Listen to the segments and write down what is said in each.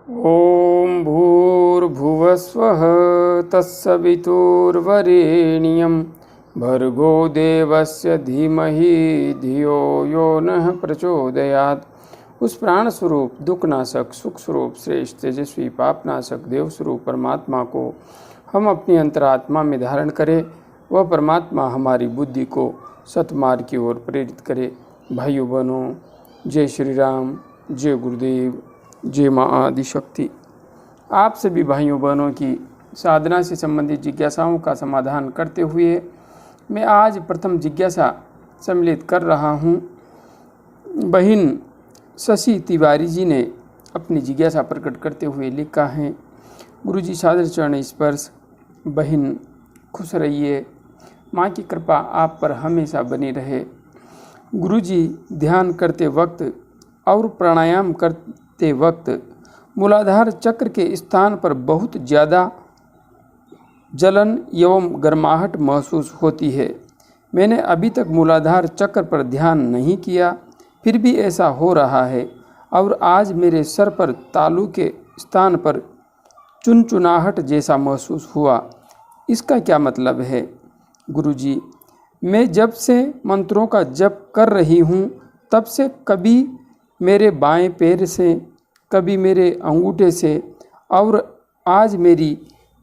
ॐ भूर्भुवस्वः तत्सवितुर्वरेण्यं भर्गो देवस्य धीमहि धियो यो नः प्रचोदयात्। उस प्राण स्वरूप दुखनाशक सुख स्वरूप श्रेष्ठ तेजस्वी पापनाशक देव स्वरूप परमात्मा को हम अपनी अंतरात्मा में धारण करें। वह परमात्मा हमारी बुद्धि को सतमार्ग की ओर प्रेरित करे। भाइयों बहनों, जय श्री राम, जय गुरुदेव, जय माँ आदिशक्ति। आप सभी भाइयों बहनों की साधना से संबंधित जिज्ञासाओं का समाधान करते हुए मैं आज प्रथम जिज्ञासा सम्मिलित कर रहा हूँ। बहन शशि तिवारी जी ने अपनी जिज्ञासा प्रकट करते हुए लिखा है, गुरुजी सादर चरण स्पर्श। बहन खुश रहिए, माँ की कृपा आप पर हमेशा बनी रहे। गुरुजी ध्यान करते वक्त और प्राणायाम करते वक्त मूलाधार चक्र के स्थान पर बहुत ज़्यादा जलन एवं गर्माहट महसूस होती है। मैंने अभी तक मूलाधार चक्र पर ध्यान नहीं किया, फिर भी ऐसा हो रहा है। और आज मेरे सर पर तालू के स्थान पर चुनचुनाहट जैसा महसूस हुआ। इसका क्या मतलब है? गुरुजी, मैं जब से मंत्रों का जप कर रही हूँ तब से कभी मेरे बाएं पैर से, कभी मेरे अंगूठे से और आज मेरी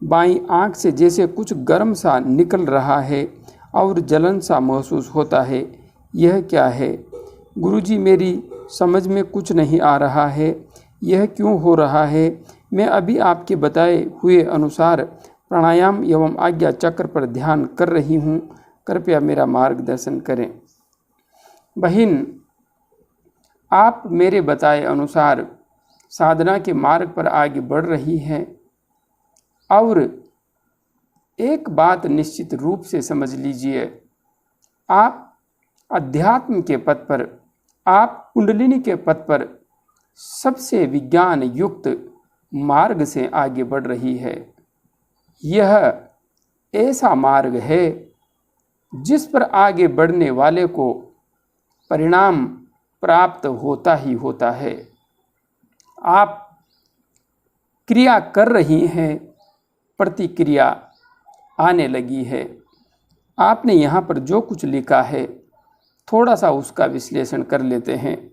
बाईं आँख से जैसे कुछ गर्म सा निकल रहा है और जलन सा महसूस होता है। यह क्या है? गुरुजी, मेरी समझ में कुछ नहीं आ रहा है। यह क्यों हो रहा है? मैं अभी आपके बताए हुए अनुसार प्राणायाम एवं आज्ञा चक्र पर ध्यान कर रही हूँ। कृपया मेरा मार्गदर्शन करें। बहन, आप मेरे बताए अनुसार साधना के मार्ग पर आगे बढ़ रही हैं और एक बात निश्चित रूप से समझ लीजिए, आप अध्यात्म के पथ पर, आप कुंडलिनी के पथ पर सबसे विज्ञान युक्त मार्ग से आगे बढ़ रही है। यह ऐसा मार्ग है जिस पर आगे बढ़ने वाले को परिणाम प्राप्त होता ही होता है। आप क्रिया कर रही हैं, प्रतिक्रिया आने लगी है। आपने यहाँ पर जो कुछ लिखा है थोड़ा सा उसका विश्लेषण कर लेते हैं।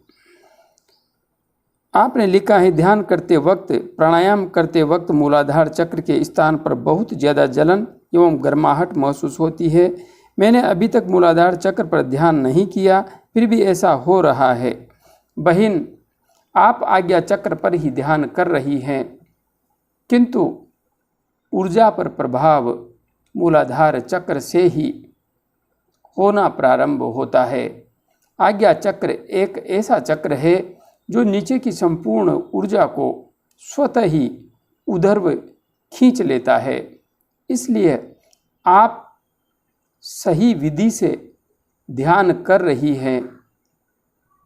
आपने लिखा है, ध्यान करते वक्त, प्राणायाम करते वक्त मूलाधार चक्र के स्थान पर बहुत ज़्यादा जलन एवं गर्माहट महसूस होती है। मैंने अभी तक मूलाधार चक्र पर ध्यान नहीं किया, फिर भी ऐसा हो रहा है। बहन, आप आज्ञा चक्र पर ही ध्यान कर रही हैं, किंतु ऊर्जा पर प्रभाव मूलाधार चक्र से ही होना प्रारंभ होता है। आज्ञा चक्र एक ऐसा चक्र है जो नीचे की संपूर्ण ऊर्जा को स्वतः ही ऊर्ध्व खींच लेता है। इसलिए आप सही विधि से ध्यान कर रही हैं।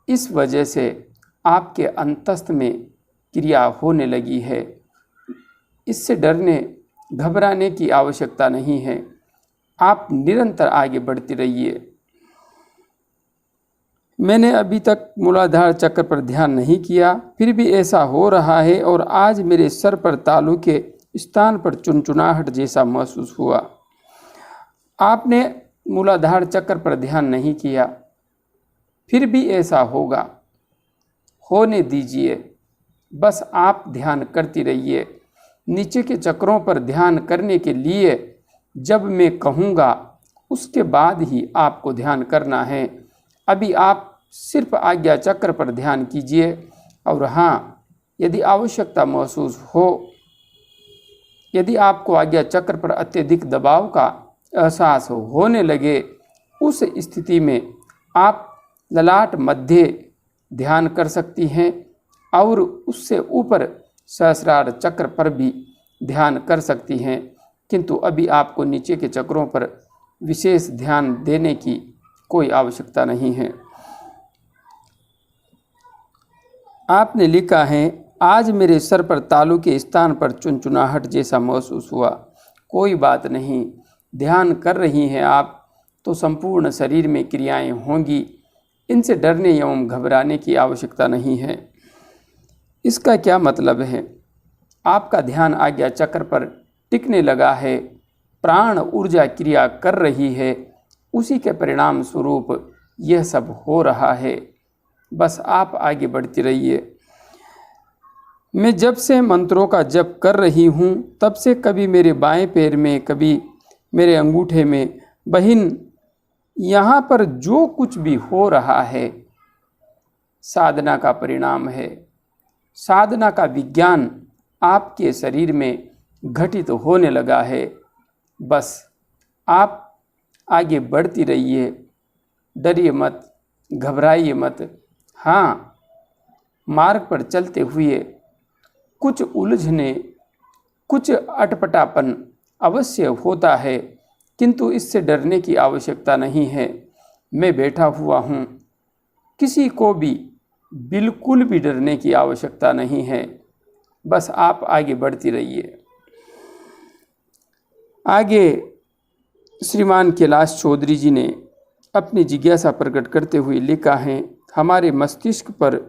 इस वजह से आपके अंतस्थ में क्रिया होने लगी है। इससे डरने घबराने की आवश्यकता नहीं है। आप निरंतर आगे बढ़ती रहिए। मैंने अभी तक मूलाधार चक्र पर ध्यान नहीं किया, फिर भी ऐसा हो रहा है और आज मेरे सर पर तालू के स्थान पर चुनचुनाहट जैसा महसूस हुआ। आपने मूलाधार चक्र पर ध्यान नहीं किया, फिर भी ऐसा होगा। होने दीजिए, बस आप ध्यान करती रहिए। नीचे के चक्रों पर ध्यान करने के लिए जब मैं कहूँगा उसके बाद ही आपको ध्यान करना है। अभी आप सिर्फ आज्ञा चक्र पर ध्यान कीजिए। और हाँ, यदि आवश्यकता महसूस हो, यदि आपको आज्ञा चक्र पर अत्यधिक दबाव का एहसास होने लगे, उस स्थिति में आप ललाट मध्य ध्यान कर सकती हैं और उससे ऊपर सहस्रार चक्र पर भी ध्यान कर सकती हैं। किंतु अभी आपको नीचे के चक्रों पर विशेष ध्यान देने की कोई आवश्यकता नहीं है। आपने लिखा है, आज मेरे सर पर तालू के स्थान पर चुनचुनाहट जैसा महसूस हुआ। कोई बात नहीं, ध्यान कर रही हैं आप तो संपूर्ण शरीर में क्रियाएं होंगी। इनसे डरने एवं घबराने की आवश्यकता नहीं है। इसका क्या मतलब है? आपका ध्यान आज्ञा चक्र पर टिकने लगा है, प्राण ऊर्जा क्रिया कर रही है, उसी के परिणाम स्वरूप यह सब हो रहा है। बस आप आगे बढ़ती रहिए। मैं जब से मंत्रों का जप कर रही हूँ तब से कभी मेरे बाएं पैर में, कभी मेरे अंगूठे में, बहिन यहाँ पर जो कुछ भी हो रहा है साधना का परिणाम है। साधना का विज्ञान आपके शरीर में घटित होने लगा है। बस आप आगे बढ़ती रहिए, डरिए मत, घबराइए मत। हाँ, मार्ग पर चलते हुए कुछ उलझने, कुछ अटपटापन अवश्य होता है, किंतु इससे डरने की आवश्यकता नहीं है। मैं बैठा हुआ हूँ, किसी को भी बिल्कुल भी डरने की आवश्यकता नहीं है। बस आप आगे बढ़ती रहिए। आगे श्रीमान कैलाश चौधरी जी ने अपनी जिज्ञासा प्रकट करते हुए लिखा है, हमारे मस्तिष्क पर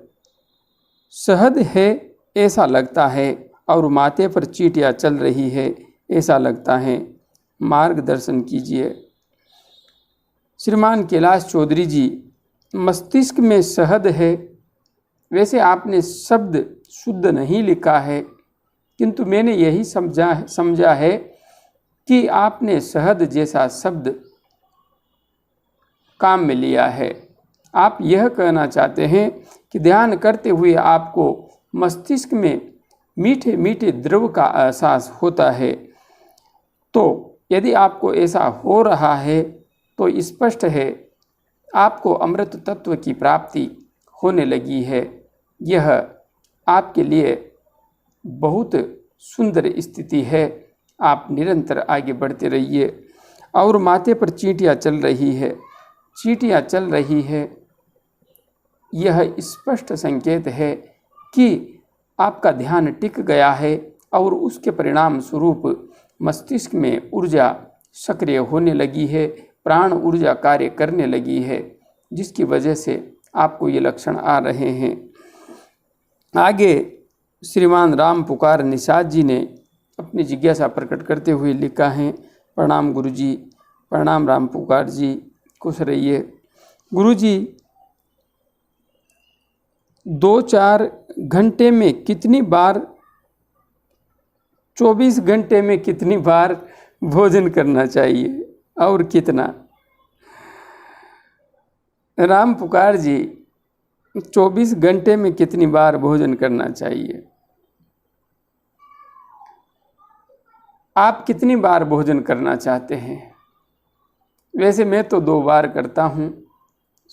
शहद है ऐसा लगता है और माथे पर चींटियाँ चल रही है ऐसा लगता है, मार्गदर्शन कीजिए। श्रीमान कैलाश चौधरी जी, मस्तिष्क में शहद है, वैसे आपने शब्द शुद्ध नहीं लिखा है, किंतु मैंने यही समझा है कि आपने शहद जैसा शब्द काम में लिया है। आप यह कहना चाहते हैं कि ध्यान करते हुए आपको मस्तिष्क में मीठे मीठे द्रव का एहसास होता है। तो यदि आपको ऐसा हो रहा है तो स्पष्ट है आपको अमृत तत्व की प्राप्ति होने लगी है। यह आपके लिए बहुत सुंदर स्थिति है। आप निरंतर आगे बढ़ते रहिए। और माथे पर चींटियाँ चल रही है, चींटियाँ चल रही है, यह स्पष्ट संकेत है कि आपका ध्यान टिक गया है और उसके परिणाम स्वरूप मस्तिष्क में ऊर्जा सक्रिय होने लगी है, प्राण ऊर्जा कार्य करने लगी है, जिसकी वजह से आपको ये लक्षण आ रहे हैं। आगे श्रीमान राम पुकार निषाद जी ने अपनी जिज्ञासा प्रकट करते हुए लिखा है, प्रणाम गुरु जी, प्रणाम राम पुकार जी, खुश रहिए। गुरु जी, 2-4 घंटे में कितनी बार, 24 घंटे में कितनी बार भोजन करना चाहिए और कितना? राम पुकार जी, 24 घंटे में कितनी बार भोजन करना चाहिए? आप कितनी बार भोजन करना चाहते हैं? वैसे मैं तो 2 बार करता हूँ,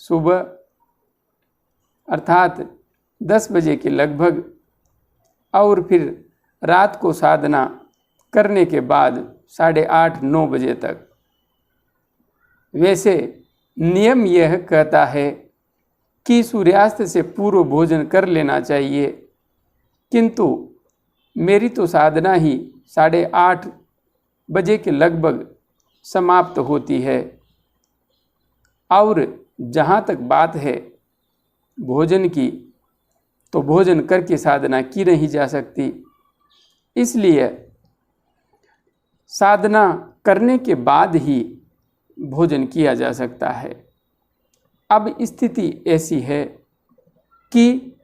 सुबह अर्थात 10 बजे के लगभग और फिर रात को साधना करने के बाद 8:30-9 बजे तक। वैसे नियम यह कहता है कि सूर्यास्त से पूर्व भोजन कर लेना चाहिए, किंतु मेरी तो साधना ही 8:30 बजे के लगभग समाप्त होती है। और जहाँ तक बात है भोजन की, तो भोजन करके साधना की नहीं जा सकती, इसलिए साधना करने के बाद ही भोजन किया जा सकता है। अब स्थिति ऐसी है कि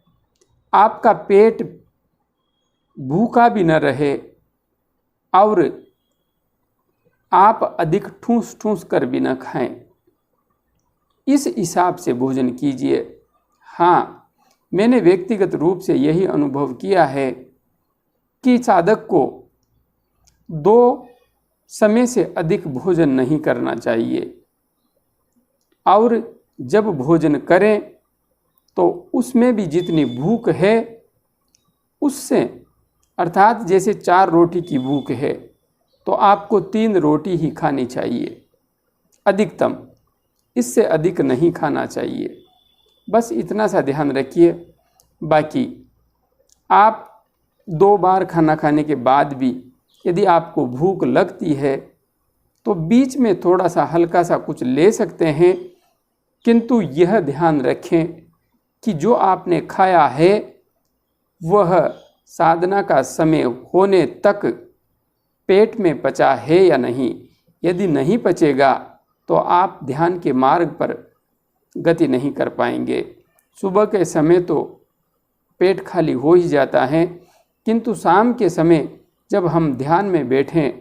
आपका पेट भूखा भी न रहे और आप अधिक ठूस ठूस कर भी न खाएं, इस हिसाब से भोजन कीजिए। हाँ, मैंने व्यक्तिगत रूप से यही अनुभव किया है कि साधक को 2 समय से अधिक भोजन नहीं करना चाहिए, और जब भोजन करें तो उसमें भी जितनी भूख है उससे, अर्थात जैसे 4 रोटी की भूख है तो आपको 3 रोटी ही खानी चाहिए अधिकतम, इससे अधिक नहीं खाना चाहिए। बस इतना सा ध्यान रखिए। बाकी आप 2 बार खाना खाने के बाद भी यदि आपको भूख लगती है तो बीच में थोड़ा सा हल्का सा कुछ ले सकते हैं, किंतु यह ध्यान रखें कि जो आपने खाया है वह साधना का समय होने तक पेट में पचा है या नहीं। यदि नहीं पचेगा तो आप ध्यान के मार्ग पर गति नहीं कर पाएंगे। सुबह के समय तो पेट खाली हो ही जाता है, किंतु शाम के समय जब हम ध्यान में बैठें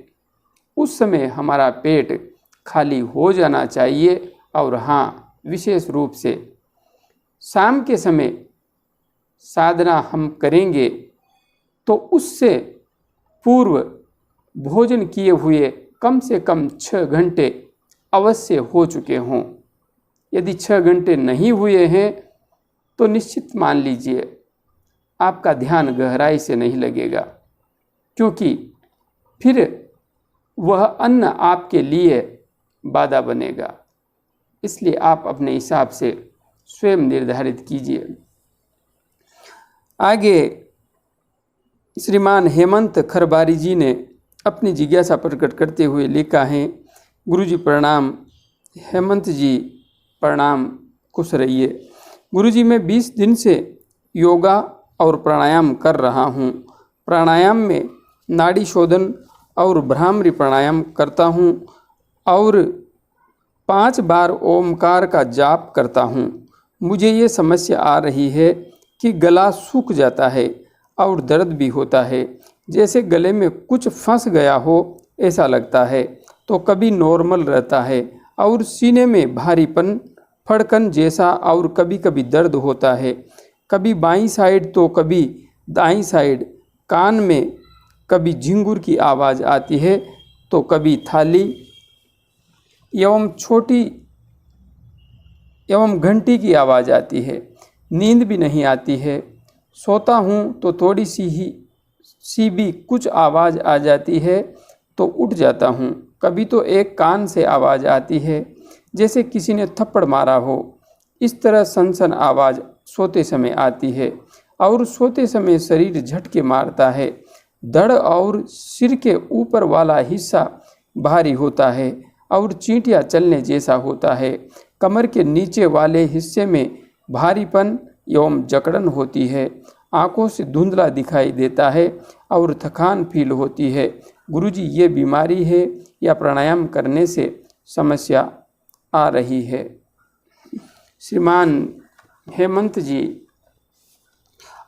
उस समय हमारा पेट खाली हो जाना चाहिए। और हाँ, विशेष रूप से शाम के समय साधना हम करेंगे तो उससे पूर्व भोजन किए हुए कम से कम 6 घंटे अवश्य हो चुके हों। यदि 6 घंटे नहीं हुए हैं तो निश्चित मान लीजिए आपका ध्यान गहराई से नहीं लगेगा, क्योंकि फिर वह अन्न आपके लिए बाधा बनेगा। इसलिए आप अपने हिसाब से स्वयं निर्धारित कीजिए। आगे श्रीमान हेमंत खरबारी जी ने अपनी जिज्ञासा प्रकट करते हुए लिखा है, गुरुजी प्रणाम। हेमंत जी प्रणाम, खुश रहिए। गुरुजी, मैं 20 दिन से योगा और प्राणायाम कर रहा हूँ। प्राणायाम में नाड़ी शोधन और भ्रामरी प्राणायाम करता हूँ और 5 बार ओमकार का जाप करता हूँ। मुझे ये समस्या आ रही है कि गला सूख जाता है और दर्द भी होता है, जैसे गले में कुछ फंस गया हो ऐसा लगता है। तो कभी नॉर्मल रहता है और सीने में भारीपन, फड़कन जैसा, और कभी कभी दर्द होता है। कभी बाईं साइड तो कभी दाईं साइड। कान में कभी झिंगुर की आवाज़ आती है तो कभी थाली एवं छोटी एवं घंटी की आवाज़ आती है। नींद भी नहीं आती है। सोता हूँ तो थोड़ी सी भी कुछ आवाज़ आ जाती है तो उठ जाता हूँ। कभी तो एक कान से आवाज़ आती है जैसे किसी ने थप्पड़ मारा हो। इस तरह सनसन आवाज़ सोते समय आती है और सोते समय शरीर झटके मारता है। धड़ और सिर के ऊपर वाला हिस्सा भारी होता है और चींटियाँ चलने जैसा होता है। कमर के नीचे वाले हिस्से में भारीपन एवं जकड़न होती है। आँखों से धुंधला दिखाई देता है और थकान फील होती है। गुरुजी, ये बीमारी है या प्राणायाम करने से समस्या आ रही है? श्रीमान हेमंत जी,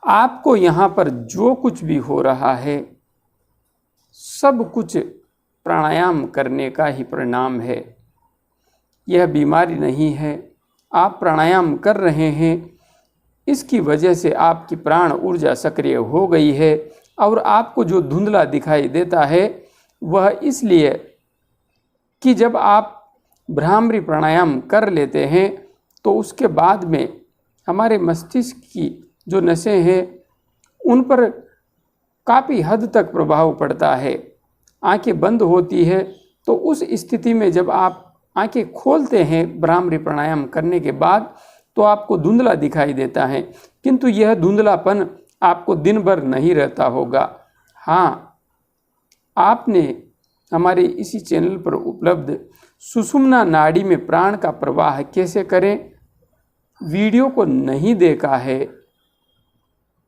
आपको यहाँ पर जो कुछ भी हो रहा है सब कुछ प्राणायाम करने का ही परिणाम है। यह बीमारी नहीं है। आप प्राणायाम कर रहे हैं, इसकी वजह से आपकी प्राण ऊर्जा सक्रिय हो गई है और आपको जो धुंधला दिखाई देता है वह इसलिए कि जब आप भ्रामरी प्राणायाम कर लेते हैं तो उसके बाद में हमारे मस्तिष्क की जो नसें हैं उन पर काफ़ी हद तक प्रभाव पड़ता है। आंखें बंद होती है तो उस स्थिति में जब आप आंखें खोलते हैं भ्रामरी प्राणायाम करने के बाद तो आपको धुंधला दिखाई देता है, किंतु यह धुंधलापन आपको दिन भर नहीं रहता होगा। हाँ, आपने हमारे इसी चैनल पर उपलब्ध सुषुम्ना नाड़ी में प्राण का प्रवाह कैसे करें वीडियो को नहीं देखा है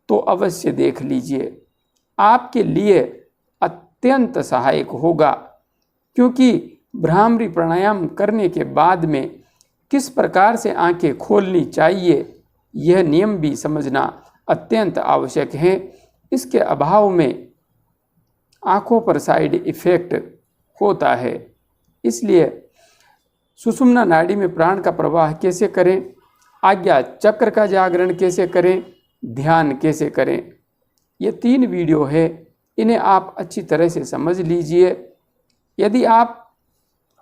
तो अवश्य देख लीजिए। आपके लिए अत्यंत सहायक होगा, क्योंकि भ्रामरी प्राणायाम करने के बाद में किस प्रकार से आंखें खोलनी चाहिए यह नियम भी समझना अत्यंत आवश्यक है। इसके अभाव में आँखों पर साइड इफ़ेक्ट होता है। इसलिए सुषुम्ना नाड़ी में प्राण का प्रवाह कैसे करें, आज्ञा चक्र का जागरण कैसे करें, ध्यान कैसे करें, ये 3 वीडियो है। इन्हें आप अच्छी तरह से समझ लीजिए। यदि आप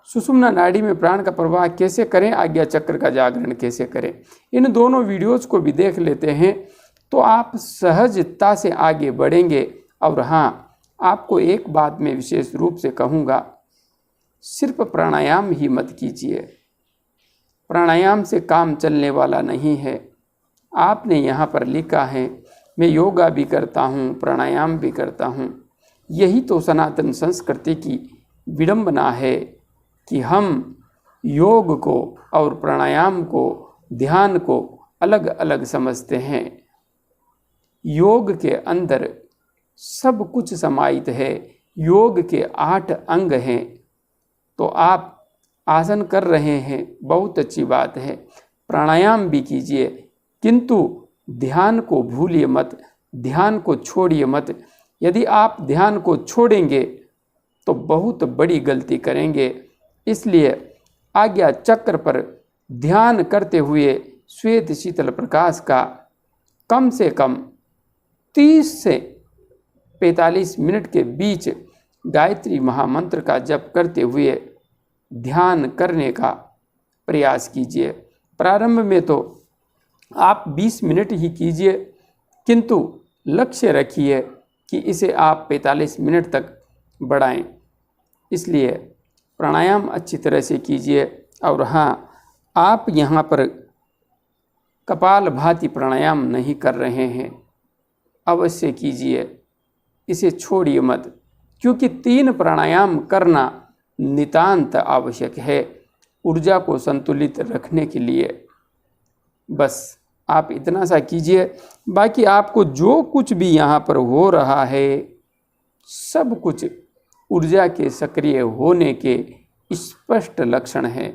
सुषुम्ना नाड़ी में प्राण का प्रवाह कैसे करें, आज्ञा चक्र का जागरण कैसे करें, इन दोनों वीडियोज़ को भी देख लेते हैं तो आप सहजता से आगे बढ़ेंगे। और हाँ, आपको एक बात मैं विशेष रूप से कहूँगा, सिर्फ प्राणायाम ही मत कीजिए। प्राणायाम से काम चलने वाला नहीं है। आपने यहाँ पर लिखा है मैं योगा भी करता हूँ, प्राणायाम भी करता हूँ। यही तो सनातन संस्कृति की विडंबना है कि हम योग को और प्राणायाम को, ध्यान को अलग अलग समझते हैं। योग के अंदर सब कुछ समाहित है। योग के 8 अंग हैं। तो आप आसन कर रहे हैं, बहुत अच्छी बात है। प्राणायाम भी कीजिए, किंतु ध्यान को भूलिए मत, ध्यान को छोड़िए मत। यदि आप ध्यान को छोड़ेंगे तो बहुत बड़ी गलती करेंगे। इसलिए आज्ञा चक्र पर ध्यान करते हुए श्वेत शीतल प्रकाश का कम से कम 30 से 45 मिनट के बीच गायत्री महामंत्र का जप करते हुए ध्यान करने का प्रयास कीजिए। प्रारंभ में तो आप 20 मिनट ही कीजिए, किंतु लक्ष्य रखिए कि इसे आप 45 मिनट तक बढ़ाएं। इसलिए प्राणायाम अच्छी तरह से कीजिए। और हाँ, आप यहाँ पर कपालभाति प्राणायाम नहीं कर रहे हैं, अवश्य कीजिए, इसे छोड़िए मत, क्योंकि 3 प्राणायाम करना नितांत आवश्यक है ऊर्जा को संतुलित रखने के लिए। बस आप इतना सा कीजिए। बाकी आपको जो कुछ भी यहाँ पर हो रहा है, सब कुछ ऊर्जा के सक्रिय होने के स्पष्ट लक्षण है।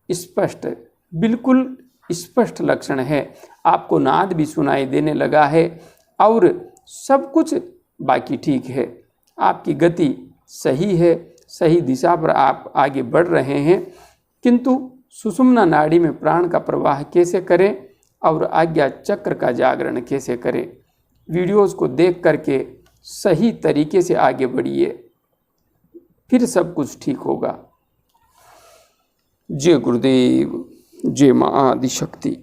स्पष्ट, बिल्कुल स्पष्ट लक्षण है। आपको नाद भी सुनाई देने लगा है और सब कुछ बाकी ठीक है। आपकी गति सही है, सही दिशा पर आप आगे बढ़ रहे हैं। किंतु सुषुम्ना नाड़ी में प्राण का प्रवाह कैसे करें और आज्ञा चक्र का जागरण कैसे करें, वीडियोस को देख करके सही तरीके से आगे बढ़िए, फिर सब कुछ ठीक होगा। जय गुरुदेव, जय मां आदिशक्ति।